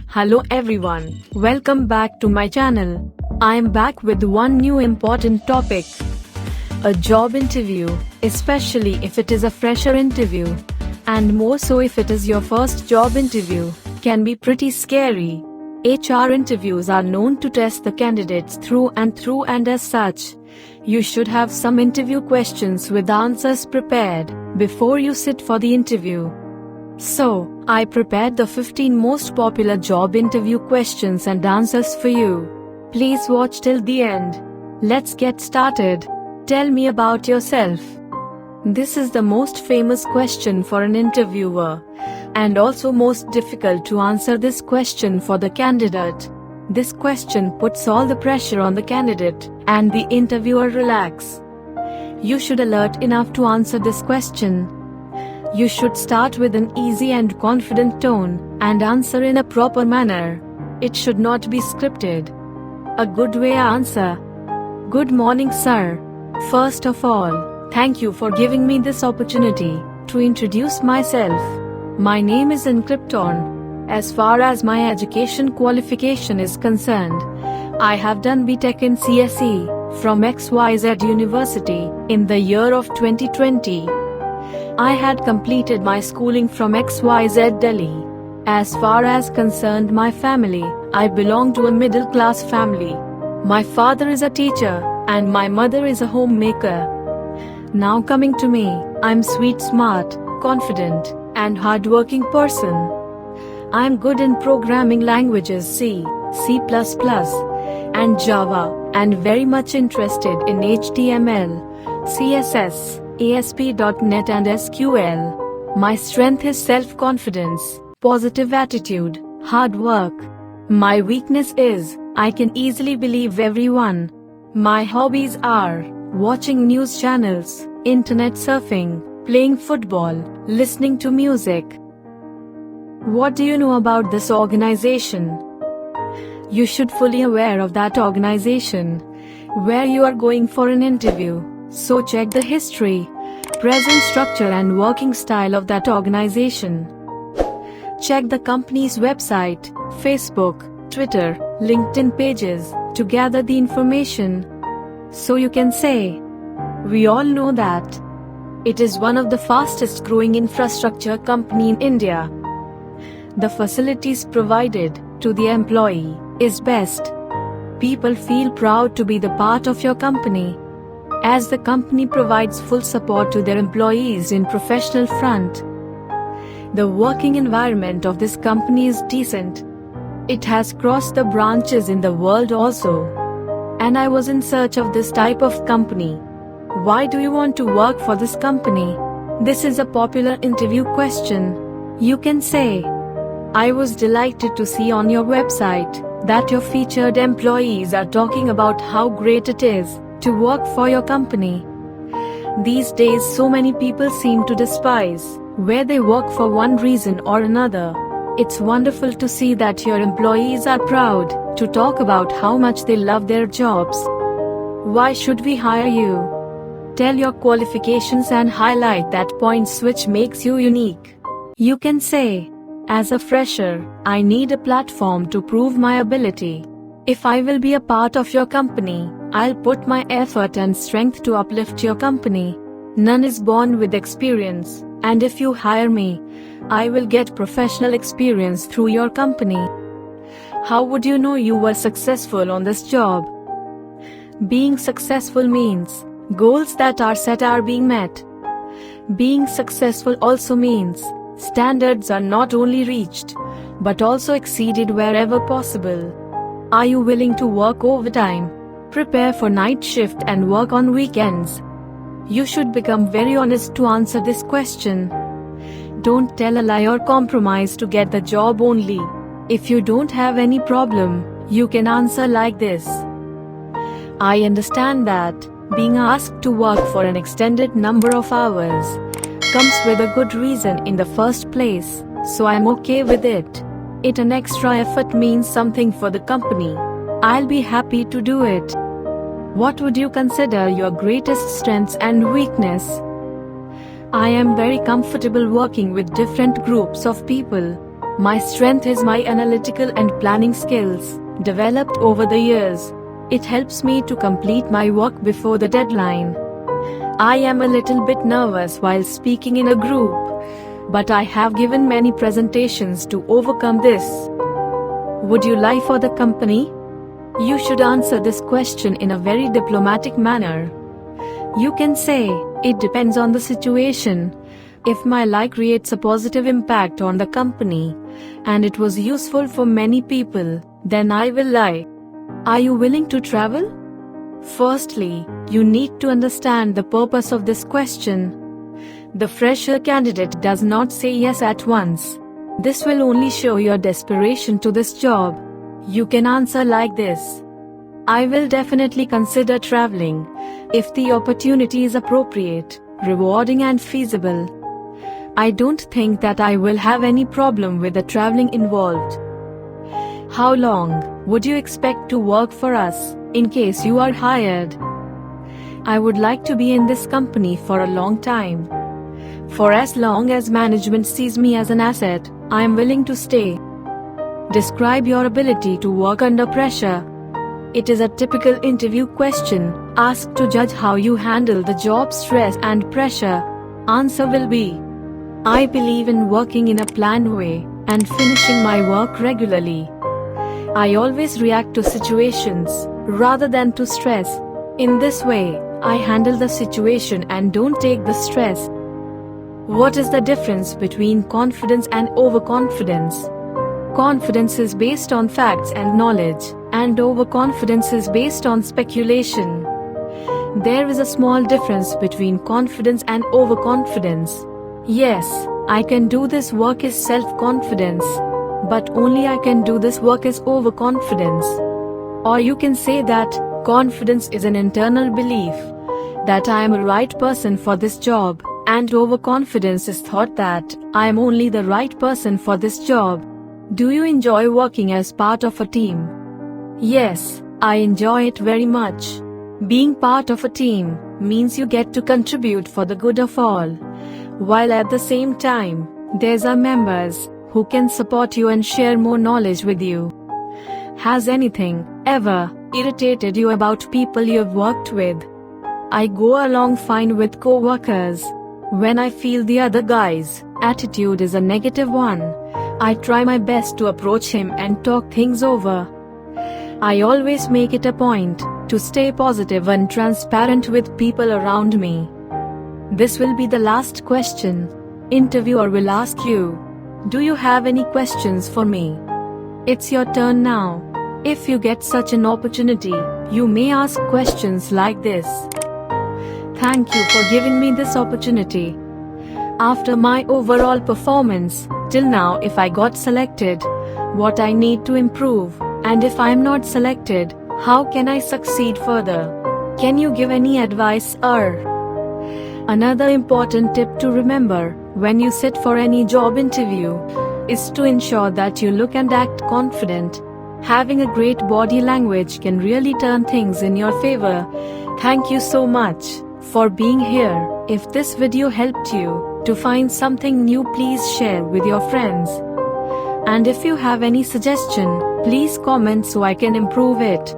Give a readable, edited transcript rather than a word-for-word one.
Hello everyone, welcome back to my channel. I am back with one new important topic. A job interview, especially if it is a fresher interview, and more so if it is your first job interview, can be pretty scary. HR interviews are known to test the candidates through, and as such, you should have some interview questions with answers prepared before you sit for the interview. So, I prepared the 15 most popular job interview questions and answers for you. Please watch till the end. Let's get started. Tell me about yourself. This is the most famous question for an interviewer, and also most difficult to answer this question for the candidate. This question puts all the pressure on the candidate, and the interviewer relax. You should alert enough to answer this question. You should start with an easy and confident tone, and answer in a proper manner. It should not be scripted. A good way answer. Good morning, sir. First of all, thank you for giving me this opportunity to introduce myself. My name is Encrypton. As far as my education qualification is concerned, I have done BTech in CSE from XYZ University in the year of 2020. I had completed my schooling from XYZ Delhi. As far as concerned my family, I belong to a middle class family. My father is a teacher and my mother is a homemaker. Now coming to me, I'm sweet, smart, confident, and hardworking person. I'm good in programming languages C, C++, and Java, and very much interested in HTML, CSS, ASP.NET and SQL. My strength is self-confidence, positive attitude, hard work. My weakness is, I can easily believe everyone. My hobbies are watching news channels, internet surfing, playing football, listening to music. What do you know about this organization? You should fully aware of that organization, where you are going for an interview. So check the history, present structure and working style of that organization. Check the company's website, Facebook, Twitter, LinkedIn pages to gather the information. So you can say, we all know that it is one of the fastest growing infrastructure company in India. The facilities provided to the employee is best. People feel proud to be the part of your company, as the company provides full support to their employees in professional front. The working environment of this company is decent. It has crossed the branches in the world also. And I was in search of this type of company. Why do you want to work for this company? This is a popular interview question. You can say, I was delighted to see on your website that your featured employees are talking about how great it is to work for your company. These days so many people seem to despise where they work for one reason or another. It's wonderful to see that your employees are proud to talk about how much they love their jobs. Why should we hire you? Tell your qualifications and highlight that points which makes you unique. You can say, as a fresher, I need a platform to prove my ability. If I will be a part of your company, I'll put my effort and strength to uplift your company. None is born with experience, and if you hire me, I will get professional experience through your company. How would you know you were successful on this job? Being successful means goals that are set are being met. Being successful also means standards are not only reached, but also exceeded wherever possible. Are you willing to work overtime, prepare for night shift and work on weekends? You should become very honest to answer this question. Don't tell a lie or compromise to get the job only. If you don't have any problem, you can answer like this. I understand that being asked to work for an extended number of hours comes with a good reason in the first place, so I'm okay with it. An extra effort means something for the company. I'll be happy to do it. What would you consider your greatest strengths and weakness? I am very comfortable working with different groups of people. My strength is my analytical and planning skills, developed over the years. It helps me to complete my work before the deadline. I am a little bit nervous while speaking in a group, but I have given many presentations to overcome this. Would you lie for the company? You should answer this question in a very diplomatic manner. You can say, it depends on the situation. If my lie creates a positive impact on the company, and it was useful for many people, then I will lie. Are you willing to travel? Firstly, you need to understand the purpose of this question. The fresher candidate does not say yes at once. This will only show your desperation to this job. You can answer like this: I will definitely consider traveling, if the opportunity is appropriate, rewarding and feasible. I don't think that I will have any problem with the traveling involved. How long would you expect to work for us, in case you are hired? I would like to be in this company for a long time. For as long as management sees me as an asset, I am willing to stay. Describe your ability to work under pressure. It is a typical interview question, asked to judge how you handle the job stress and pressure. Answer will be: I believe in working in a planned way and finishing my work regularly. I always react to situations rather than to stress. In this way, I handle the situation and don't take the stress. What is the difference between confidence and overconfidence? Confidence is based on facts and knowledge, and overconfidence is based on speculation. There is a small difference between confidence and overconfidence. Yes, I can do this work is self-confidence, but only I can do this work is overconfidence. Or you can say that confidence is an internal belief that I am a right person for this job, and overconfidence is thought that I am only the right person for this job. Do you enjoy working as part of a team? Yes, I enjoy it very much. Being part of a team means you get to contribute for the good of all, while at the same time, there's are members who can support you and share more knowledge with you. Has anything ever irritated you about people you've worked with? I go along fine with co-workers. When I feel the other guy's attitude is a negative one, I try my best to approach him and talk things over. I always make it a point to stay positive and transparent with people around me. This will be the last question. Interviewer will ask you, do you have any questions for me? It's your turn now. If you get such an opportunity, you may ask questions like this: Thank you for giving me this opportunity. After my overall performance, till now, if I got selected, what I need to improve, and if I am not selected, how can I succeed further? Can you give any advice? Another important tip to remember when you sit for any job interview is to ensure that you look and act confident. Having a great body language can really turn things in your favor. Thank you so much for being here. If this video helped you to find something new, please share with your friends. And if you have any suggestion, please comment so I can improve it.